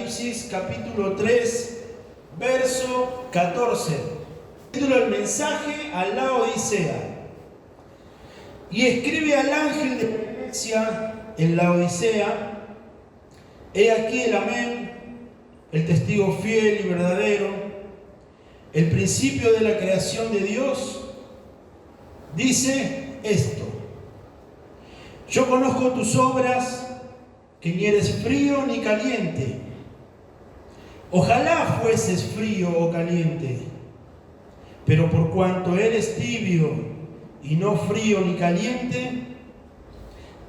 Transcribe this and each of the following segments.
Apocalipsis capítulo 3, verso 14. Título: el mensaje a la Odisea. Y escribe al ángel de la iglesia en la Odisea: he aquí el Amén, el testigo fiel y verdadero, el principio de la creación de Dios, dice esto: yo conozco tus obras, que ni eres frío ni caliente. Ojalá fueses frío o caliente, pero por cuanto eres tibio y no frío ni caliente,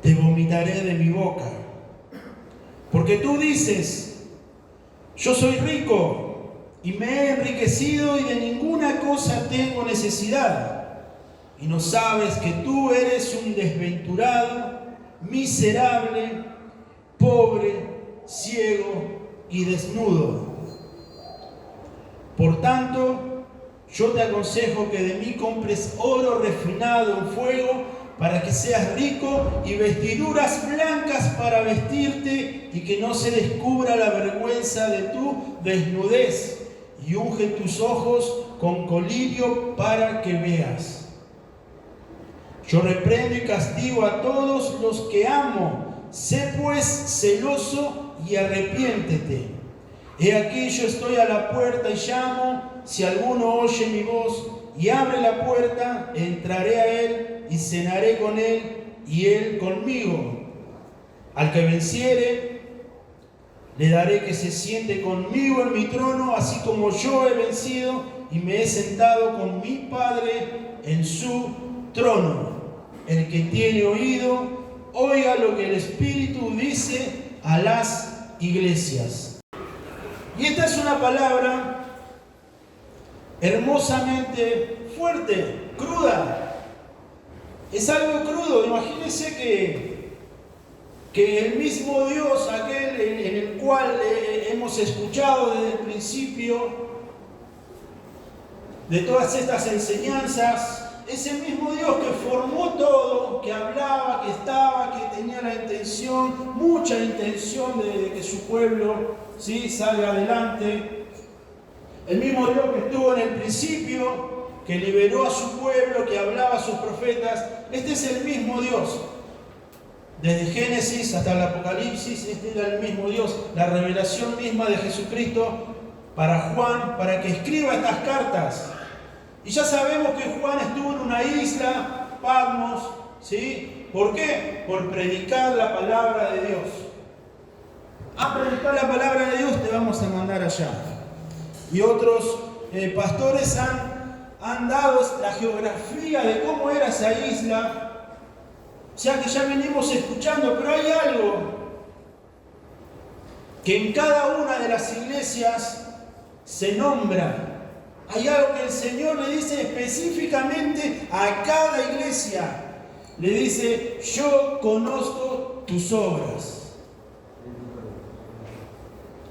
te vomitaré de mi boca. Porque tú dices: yo soy rico y me he enriquecido y de ninguna cosa tengo necesidad, y no sabes que tú eres un desventurado, miserable, pobre, ciego y desnudo. Por tanto, yo te aconsejo que de mí compres oro refinado en fuego, para que seas rico, y vestiduras blancas para vestirte, y que no se descubra la vergüenza de tu desnudez, y unge tus ojos con colirio para que veas. Yo reprendo y castigo a todos los que amo. Sé pues celoso y arrepiéntete. He aquí, yo estoy a la puerta y llamo. Si alguno oye mi voz y abre la puerta, entraré a él y cenaré con él y él conmigo. Al que venciere, le daré que se siente conmigo en mi trono, así como yo he vencido y me he sentado con mi Padre en su trono. El que tiene oído, oiga lo que el Espíritu dice a las iglesias. Y esta es una palabra hermosamente fuerte, cruda. Es algo crudo. Imagínense que el mismo Dios, aquel en el cual hemos escuchado desde el principio de todas estas enseñanzas, ese mismo Dios que formó todo, que hablaba, que estaba, que tenía la intención, mucha intención de que su pueblo salga adelante. El mismo Dios que estuvo en el principio, que liberó a su pueblo, que hablaba a sus profetas. Este es el mismo Dios. Desde Génesis hasta el Apocalipsis, este era el mismo Dios. La revelación misma de Jesucristo para Juan, para que escriba estas cartas. Y ya sabemos que Juan estuvo en una isla, Patmos, ¿sí? ¿Por qué? Por predicar la palabra de Dios. A predicar la palabra de Dios te vamos a mandar allá. Y otros pastores han dado la geografía de cómo era esa isla, ya que ya venimos escuchando, pero hay algo que en cada una de las iglesias se nombra. Hay algo que el Señor le dice específicamente a cada iglesia. Le dice: yo conozco tus obras.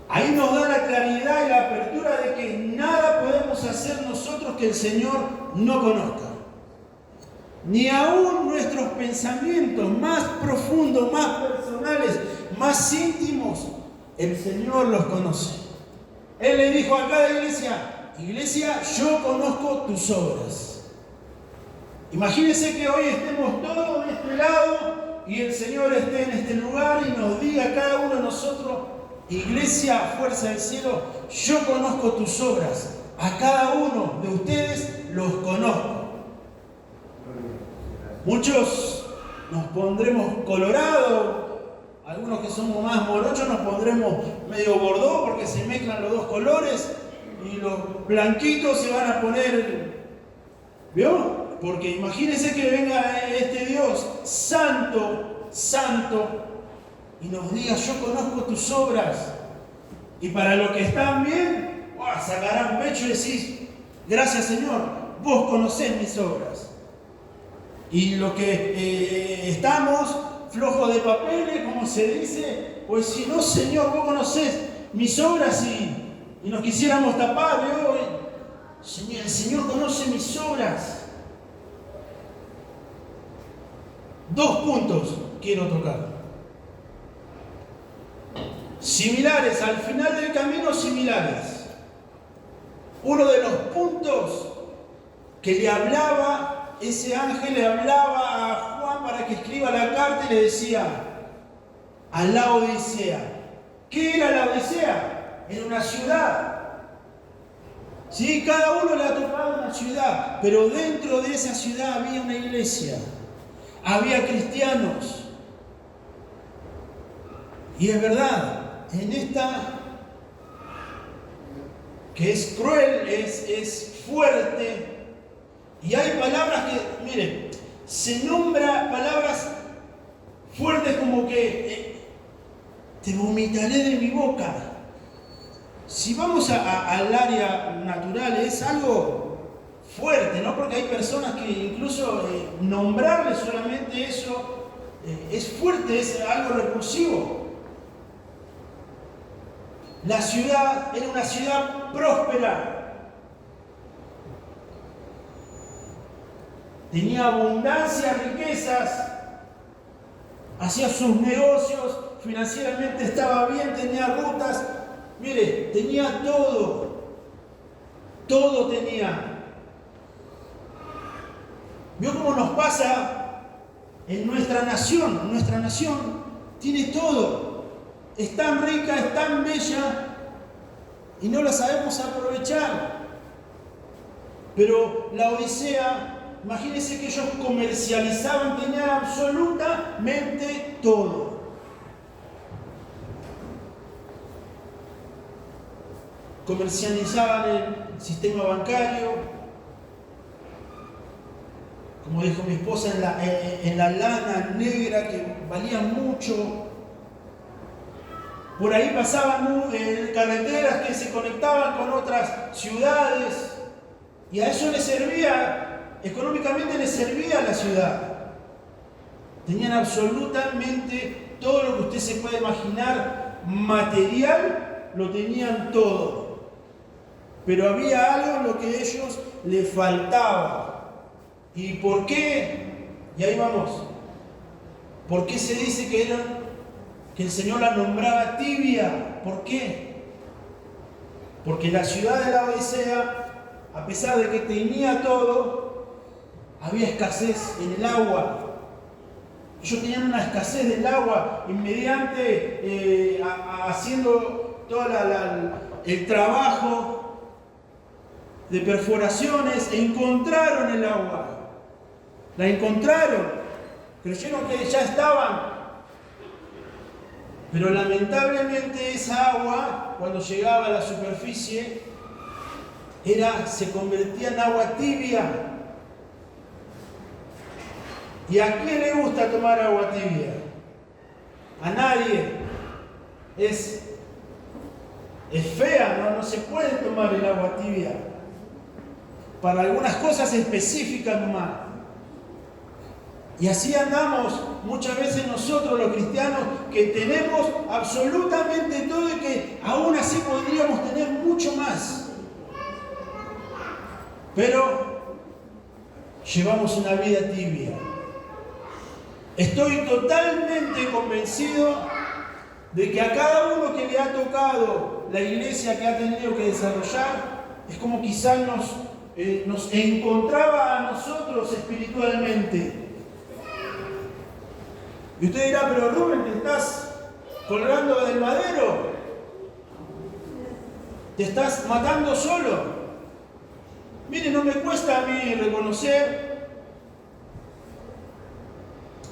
Ahí nos da la claridad y la apertura de que nada podemos hacer nosotros que el Señor no conozca. Ni aún nuestros pensamientos más profundos, más personales, más íntimos, el Señor los conoce. Él le dijo a cada iglesia: iglesia, yo conozco tus obras. Imagínense que hoy estemos todos de este lado y el Señor esté en este lugar y nos diga a cada uno de nosotros: iglesia, fuerza del cielo, yo conozco tus obras. A cada uno de ustedes los conozco. Muchos nos pondremos colorados, algunos que somos más morochos nos pondremos medio bordó porque se mezclan los dos colores. Y los blanquitos se van a poner, ¿vio? Porque imagínense que venga este Dios santo, santo, y nos diga: yo conozco tus obras. Y para los que están bien, sacarán pecho y decís: gracias, Señor, vos conocés mis obras. Y los que estamos flojos de papeles, como se dice, pues si no, Señor, vos conocés mis obras y nos quisiéramos tapar, ¿vio? El Señor conoce mis obras. Dos puntos quiero tocar. similares, al final del camino similares. Uno de los puntos que le hablaba, ese ángel le hablaba a Juan para que escriba la carta y le decía a la Odisea. ¿Qué era la Odisea? Era una ciudad. Sí, cada uno le ha tocado una ciudad, pero dentro de esa ciudad había una iglesia, había cristianos. Y es verdad, en esta, que es cruel, es fuerte, y hay palabras que, miren, se nombra palabras fuertes como que te vomitaré de mi boca. Si vamos al área natural, es algo fuerte, ¿no? Porque hay personas que incluso nombrarle solamente eso es fuerte, es algo repulsivo. La ciudad era una ciudad próspera. Tenía abundancia, riquezas. Hacía sus negocios, financieramente estaba bien, tenía rutas. Mire, tenía todo. Todo tenía. ¿Vio cómo nos pasa en nuestra nación? Nuestra nación tiene todo. Es tan rica, es tan bella y no la sabemos aprovechar. Pero la Odisea, imagínense que ellos comercializaban, tenían absolutamente todo. Comercializaban el sistema bancario, como dijo mi esposa, en la lana negra que valía mucho. Por ahí pasaban carreteras que se conectaban con otras ciudades y a eso les servía, económicamente les servía a la ciudad. Tenían absolutamente todo lo que usted se puede imaginar, material, lo tenían todo. Pero había algo en lo que a ellos les faltaba. ¿Y por qué? Y ahí vamos. ¿Por qué se dice que el Señor la nombraba tibia? ¿Por qué? Porque la ciudad de la Odisea, a pesar de que tenía todo, había escasez en el agua. Ellos tenían una escasez del agua y mediante haciendo todo el trabajo de perforaciones, encontraron el agua. La encontraron. Creyeron que ya estaban. Pero lamentablemente esa agua, cuando llegaba a la superficie, se convertía en agua tibia. ¿Y a quién le gusta tomar agua tibia? A nadie. Es fea, no se puede tomar el agua tibia. Para algunas cosas específicas nomás. Y así andamos muchas veces nosotros los cristianos, que tenemos absolutamente todo y que aún así podríamos tener mucho más. Pero llevamos una vida tibia. Estoy totalmente convencido de que a cada uno que le ha tocado la iglesia que ha tenido que desarrollar, es como quizás nos encontraba a nosotros espiritualmente. Y usted dirá, pero Rubén, ¿te estás colgando del madero? ¿Te estás matando solo? Mire, no me cuesta a mí reconocer,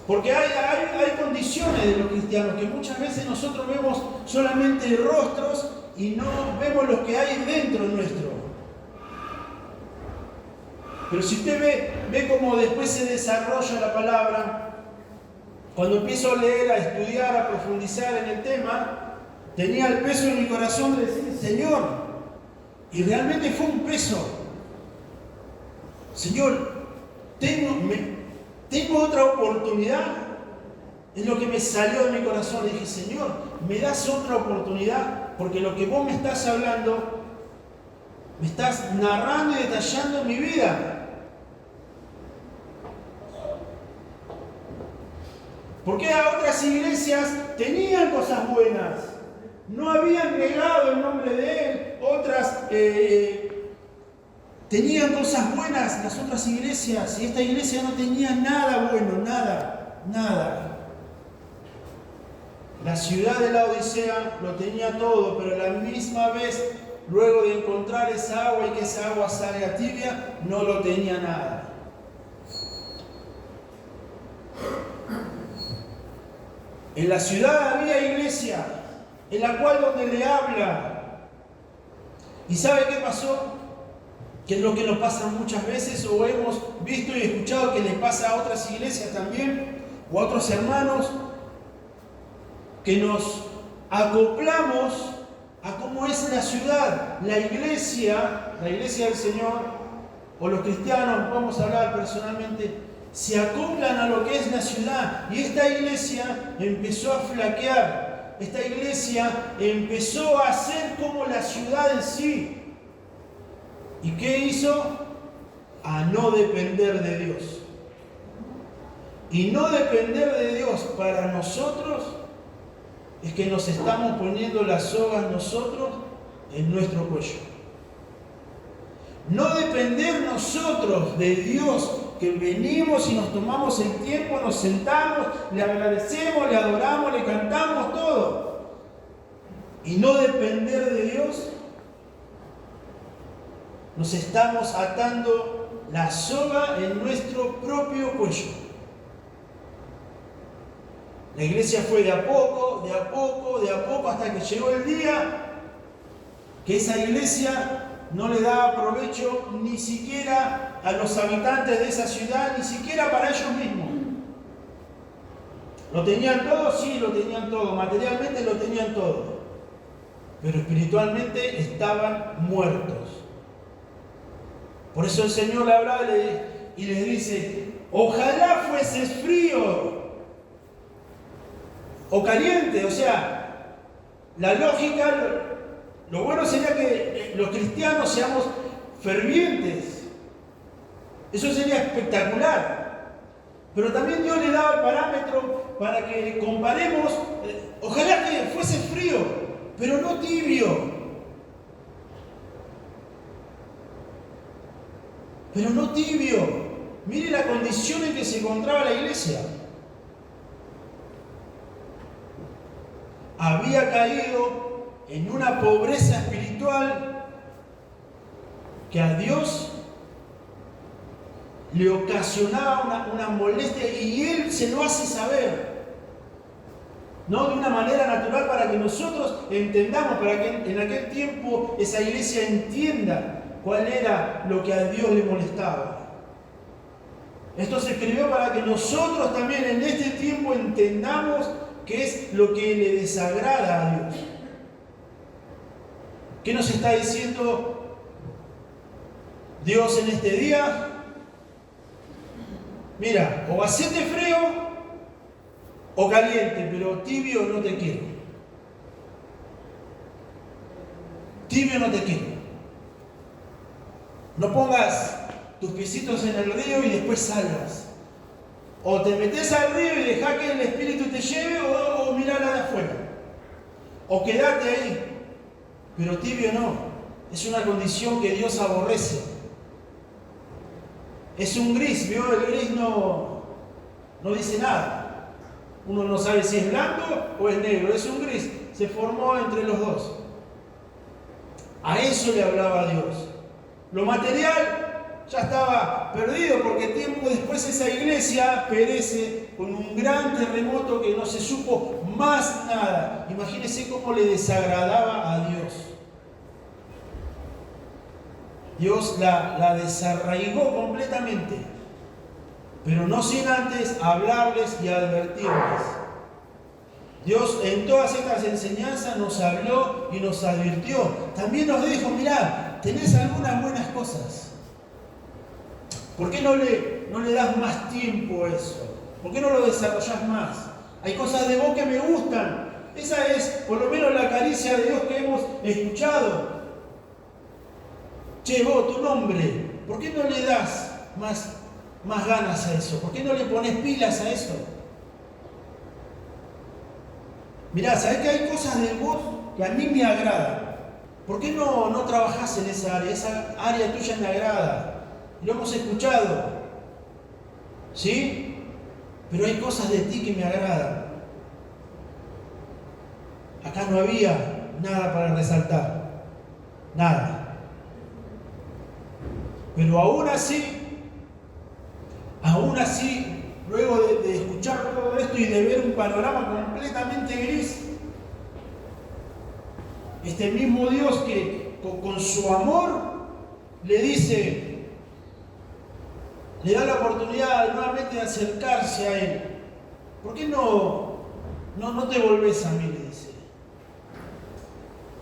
porque hay condiciones de los cristianos que muchas veces nosotros vemos solamente rostros y no vemos lo que hay dentro nuestro. Pero si usted ve cómo después se desarrolla la palabra, cuando empiezo a leer, a estudiar, a profundizar en el tema, tenía el peso en mi corazón de decir, Señor, y realmente fue un peso. Señor, tengo otra oportunidad. Es lo que me salió de mi corazón. Le dije, Señor, me das otra oportunidad, porque lo que vos me estás hablando, me estás narrando y detallando mi vida. Porque a otras iglesias tenían cosas buenas, no habían negado el nombre de Él, otras tenían cosas buenas, las otras iglesias, y esta iglesia no tenía nada bueno, nada. La ciudad de la Odisea lo tenía todo, pero a la misma vez, luego de encontrar esa agua y que esa agua salga tibia, no lo tenía nada. En la ciudad había iglesia, en la cual donde le habla. ¿Y sabe qué pasó? Que es lo que nos pasa muchas veces, o hemos visto y escuchado que les pasa a otras iglesias también, o a otros hermanos, que nos acoplamos a cómo es la ciudad, la iglesia del Señor, o los cristianos, vamos a hablar personalmente, se acoplan a lo que es la ciudad. Y esta iglesia empezó a flaquear, esta iglesia empezó a ser como la ciudad en sí. ¿Y qué hizo? A no depender de Dios. Y no depender de Dios para nosotros es que nos estamos poniendo las sogas nosotros en nuestro cuello. No depender nosotros de Dios, que venimos y nos tomamos el tiempo, nos sentamos, le agradecemos, le adoramos, le cantamos todo. Y no depender de Dios, nos estamos atando la soga en nuestro propio cuello. La iglesia fue de a poco, hasta que llegó el día que esa iglesia no le daba provecho ni siquiera a los habitantes de esa ciudad, ni siquiera para ellos mismos. ¿Lo tenían todo? Sí, lo tenían todo. Materialmente lo tenían todo. Pero espiritualmente estaban muertos. Por eso el Señor le hablaba y les dice: ojalá fueses frío o caliente. O sea, la lógica, lo bueno sería que los cristianos seamos fervientes. Eso sería espectacular. Pero también Dios le daba el parámetro para que comparemos. Ojalá que fuese frío, pero no tibio. Pero no tibio. Mire la condición en que se encontraba la iglesia. Había caído en una pobreza espiritual que a Dios le ocasionaba una molestia, y Él se lo hace saber. No de una manera natural para que nosotros entendamos, para que en aquel tiempo esa iglesia entienda cuál era lo que a Dios le molestaba. Esto se escribió para que nosotros también en este tiempo entendamos qué es lo que le desagrada a Dios. ¿Qué nos está diciendo Dios en este día? Mira, o hacete frío o caliente, pero tibio no te quiero. Tibio no te quiero. No pongas tus piecitos en el río y después salgas. O te metes al río y deja que el Espíritu te lleve, o mirala de afuera. O quedate ahí. Pero tibio no. Es una condición que Dios aborrece. Es un gris, ¿vio? El gris no dice nada. Uno no sabe si es blanco o es negro. Es un gris. Se formó entre los dos. A eso le hablaba Dios. Lo material ya estaba perdido, porque tiempo después esa iglesia perece con un gran terremoto que no se supo más nada. Imagínense cómo le desagradaba a Dios. Dios la desarraigó completamente, pero no sin antes hablarles y advertirles. Dios en todas estas enseñanzas nos habló y nos advirtió. También nos dijo: mirá, tenés algunas buenas cosas. ¿Por qué no le das más tiempo a eso? ¿Por qué no lo desarrollás más? Hay cosas de vos que me gustan. Esa es por lo menos la caricia de Dios que hemos escuchado. Che, vos, tu nombre, ¿por qué no le das más ganas a eso? ¿Por qué no le pones pilas a eso? Mirá, ¿sabés que hay cosas de vos que a mí me agradan? ¿Por qué no trabajás en esa área? Esa área tuya me agrada. Lo hemos escuchado. ¿Sí? Pero hay cosas de ti que me agradan. Acá no había nada para resaltar. Nada. Pero aún así, luego de escuchar todo esto y de ver un panorama completamente gris, este mismo Dios que con su amor le dice, le da la oportunidad nuevamente de acercarse a Él. ¿Por qué no te volvés a mí? Le dice.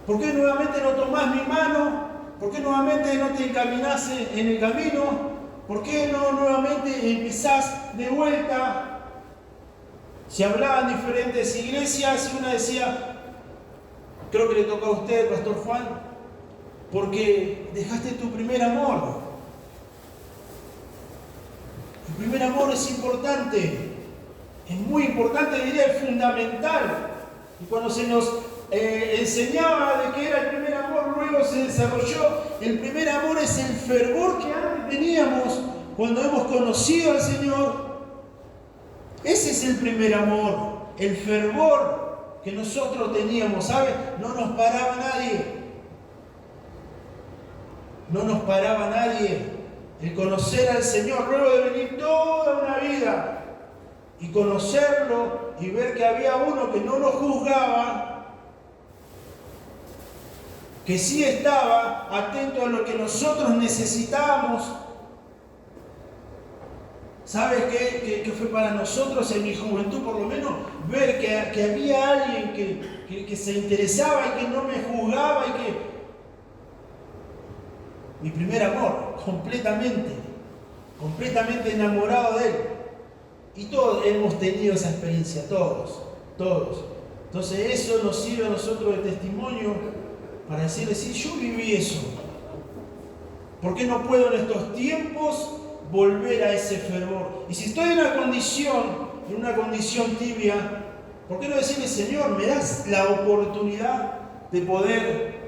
¿Por qué nuevamente no tomás mi mano? ¿Por qué nuevamente no te encaminás en el camino? ¿Por qué no nuevamente empezás de vuelta? Se hablaban diferentes iglesias y una decía, creo que le toca a usted, Pastor Juan, porque dejaste tu primer amor. El primer amor es importante, es muy importante, diría, es fundamental. Y cuando se nos enseñaba de que era el primer amor, luego se desarrolló. El primer amor es el fervor que antes teníamos cuando hemos conocido al Señor. Ese es el primer amor, el fervor que nosotros teníamos, ¿sabes? No nos paraba nadie. No nos paraba nadie. El conocer al Señor, luego de venir toda una vida y conocerlo y ver que había uno que no nos juzgaba, que sí estaba atento a lo que nosotros necesitábamos. ¿Sabes qué fue para nosotros en mi juventud, por lo menos, ver que había alguien que se interesaba y que no me juzgaba y que... Mi primer amor, completamente enamorado de Él. Y todos hemos tenido esa experiencia, todos. Entonces eso nos sirve a nosotros de testimonio para decirle, sí, yo viví eso. ¿Por qué no puedo en estos tiempos volver a ese fervor? Y si estoy en una condición tibia, ¿por qué no decirle, Señor, me das la oportunidad de poder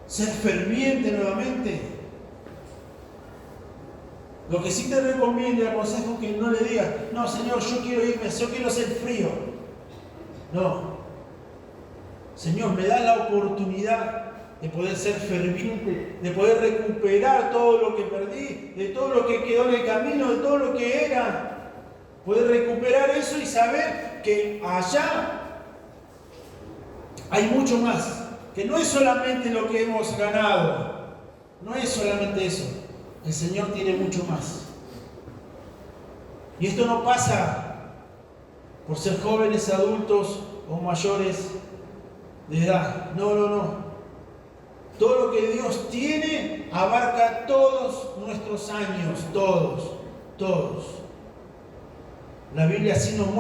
ser ferviente nuevamente? Lo que sí te recomiendo y aconsejo que no le digas, no, Señor, yo quiero irme, yo quiero ser frío. No. Señor, me da la oportunidad de poder ser ferviente, de poder recuperar todo lo que perdí, de todo lo que quedó en el camino, de todo lo que era. Poder recuperar eso y saber que allá hay mucho más. Que no es solamente lo que hemos ganado. No es solamente eso. El Señor tiene mucho más. Y esto no pasa por ser jóvenes, adultos o mayores de edad. No. Todo lo que Dios tiene abarca todos nuestros años, todos. La Biblia así nos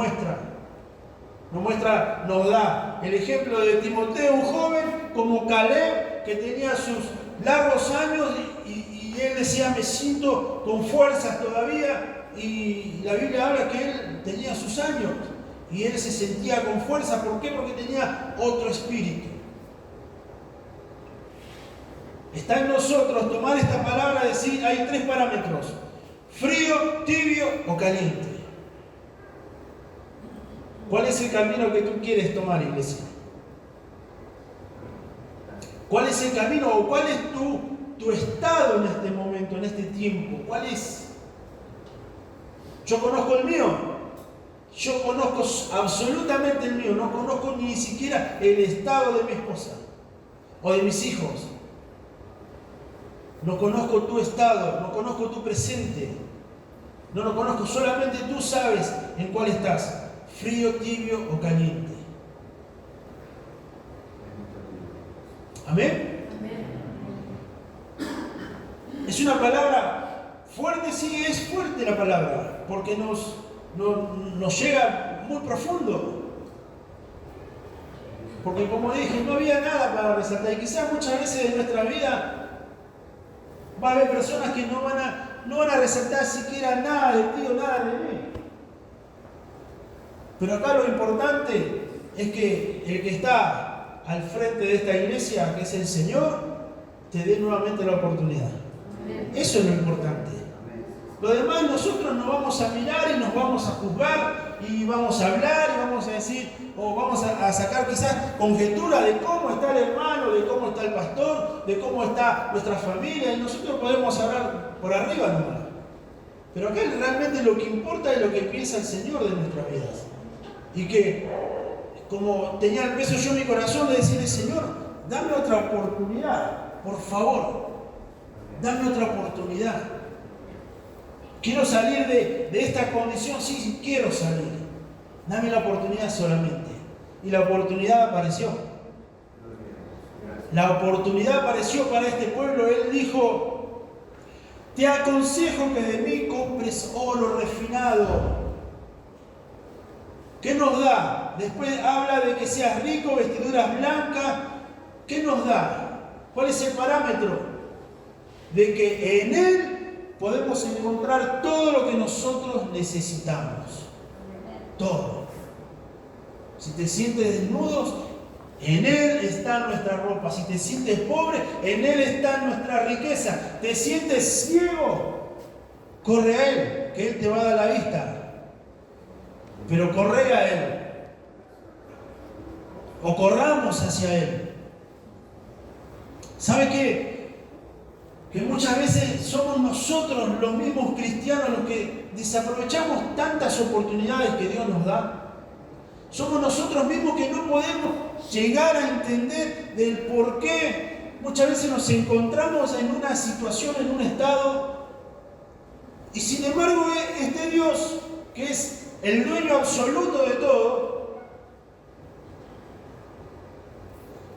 da el ejemplo de Timoteo, un joven como Caleb, que tenía sus largos años y él decía, me siento con fuerzas todavía, y la Biblia habla que él tenía sus años y él se sentía con fuerza. ¿Por qué? Porque tenía otro espíritu. Está en nosotros tomar esta palabra y decir, hay 3 parámetros: frío, tibio o caliente. ¿Cuál es el camino que tú quieres tomar, iglesia? ¿Cuál es el camino o cuál es tu estado en este momento, en este tiempo? ¿Cuál es? Yo conozco el mío. Yo conozco absolutamente el mío. No conozco ni siquiera el estado de mi esposa o de mis hijos. No conozco tu estado, no conozco tu presente. No lo conozco, solamente tú sabes en cuál estás. Frío, tibio o caliente. ¿Amén? Es una palabra fuerte, sí, es fuerte la palabra, porque nos llega muy profundo. Porque como dije, no había nada para resaltar. Y quizás muchas veces en nuestra vida va a haber personas que no van a resaltar siquiera nada de ti o nada de mí. Pero acá lo importante es que el que está al frente de esta iglesia, que es el Señor, te dé nuevamente la oportunidad. Eso es lo importante. Lo demás nosotros nos vamos a mirar y nos vamos a juzgar y vamos a hablar y vamos a decir, o vamos a sacar quizás conjeturas de cómo está el hermano, de cómo está el pastor, de cómo está nuestra familia, y nosotros podemos hablar por arriba nomás. Pero acá realmente lo que importa es lo que piensa el Señor de nuestras vidas. Y que, como tenía el peso yo en mi corazón de decirle, Señor, dame otra oportunidad, por favor, dame otra oportunidad. Quiero salir de esta condición, sí, quiero salir. Dame la oportunidad solamente. Y la oportunidad apareció. La oportunidad apareció para este pueblo. Él dijo, te aconsejo que de mí compres oro refinado. ¿Qué nos da? Después habla de que seas rico, vestiduras blancas. ¿Qué nos da? ¿Cuál es el parámetro? De que en Él podemos encontrar todo lo que nosotros necesitamos. Todo. Si te sientes desnudo, en Él está nuestra ropa. Si te sientes pobre, en Él está nuestra riqueza. Te sientes ciego, corre a Él, que Él te va a dar la vista. Pero corre a Él. O corramos hacia Él. ¿Sabe qué? Que muchas veces somos nosotros los mismos cristianos los que desaprovechamos tantas oportunidades que Dios nos da. Somos nosotros mismos que no podemos llegar a entender del por qué muchas veces nos encontramos en una situación, en un estado, y sin embargo este Dios, que es el dueño absoluto de todo,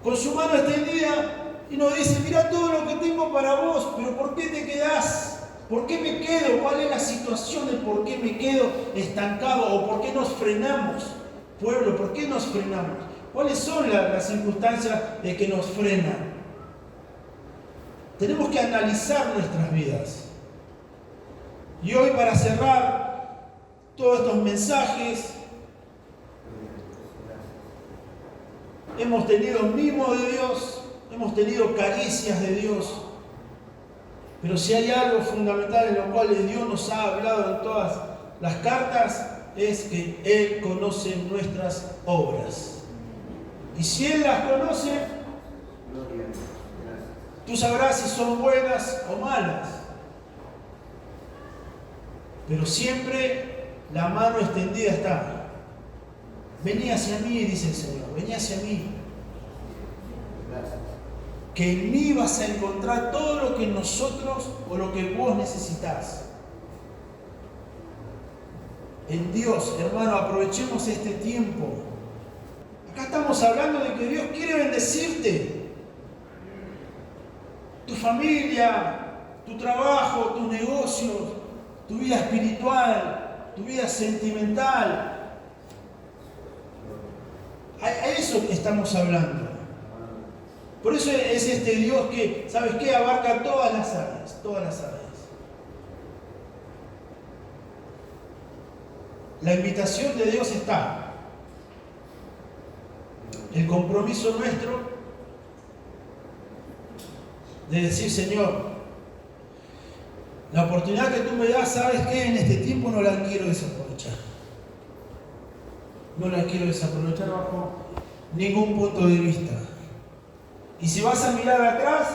con su mano extendida, y nos dice, mira todo lo que tengo para vos, pero ¿por qué te quedás? ¿Por qué me quedo? ¿Cuál es la situación de por qué me quedo estancado? ¿O por qué nos frenamos? Pueblo, ¿por qué nos frenamos? ¿Cuáles son las circunstancias de que nos frenan? Tenemos que analizar nuestras vidas. Y hoy, para cerrar todos estos mensajes, hemos tenido mimos de Dios, hemos tenido caricias de Dios, pero si hay algo fundamental en lo cual Dios nos ha hablado en todas las cartas, es que Él conoce nuestras obras. Y si Él las conoce, tú sabrás si son buenas o malas. Pero siempre la mano extendida está. Vení hacia mí, dice el Señor, vení hacia mí. Que en mí vas a encontrar todo lo que nosotros o lo que vos necesitas. En Dios, hermano, aprovechemos este tiempo. Acá estamos hablando de que Dios quiere bendecirte. Tu familia, tu trabajo, tus negocios, tu vida espiritual, tu vida sentimental. A eso estamos hablando. Por eso es este Dios que, ¿sabes qué? Abarca todas las áreas, todas las áreas. La invitación de Dios está. El compromiso nuestro de decir, Señor, la oportunidad que tú me das, ¿sabes qué? En este tiempo no la quiero desaprovechar. No la quiero desaprovechar bajo ningún punto de vista. Y si vas a mirar atrás,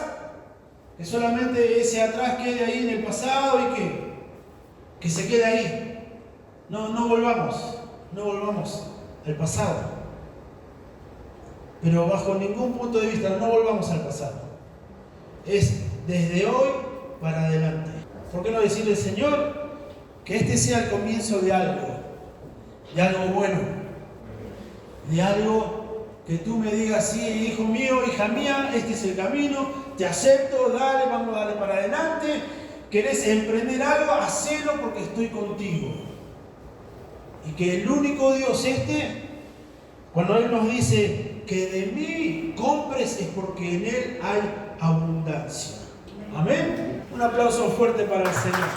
que solamente ese atrás quede ahí en el pasado y que se quede ahí. No volvamos al pasado. Pero bajo ningún punto de vista, no volvamos al pasado. Es desde hoy para adelante. ¿Por qué no decirle, Señor, que este sea el comienzo de algo bueno, de algo que tú me digas, sí, hijo mío, hija mía, este es el camino, te acepto, dale, vamos a darle para adelante. ¿Querés emprender algo? Hacelo porque estoy contigo. Y que el único Dios cuando Él nos dice que de mí compres, es porque en Él hay abundancia. Amén. Un aplauso fuerte para el Señor.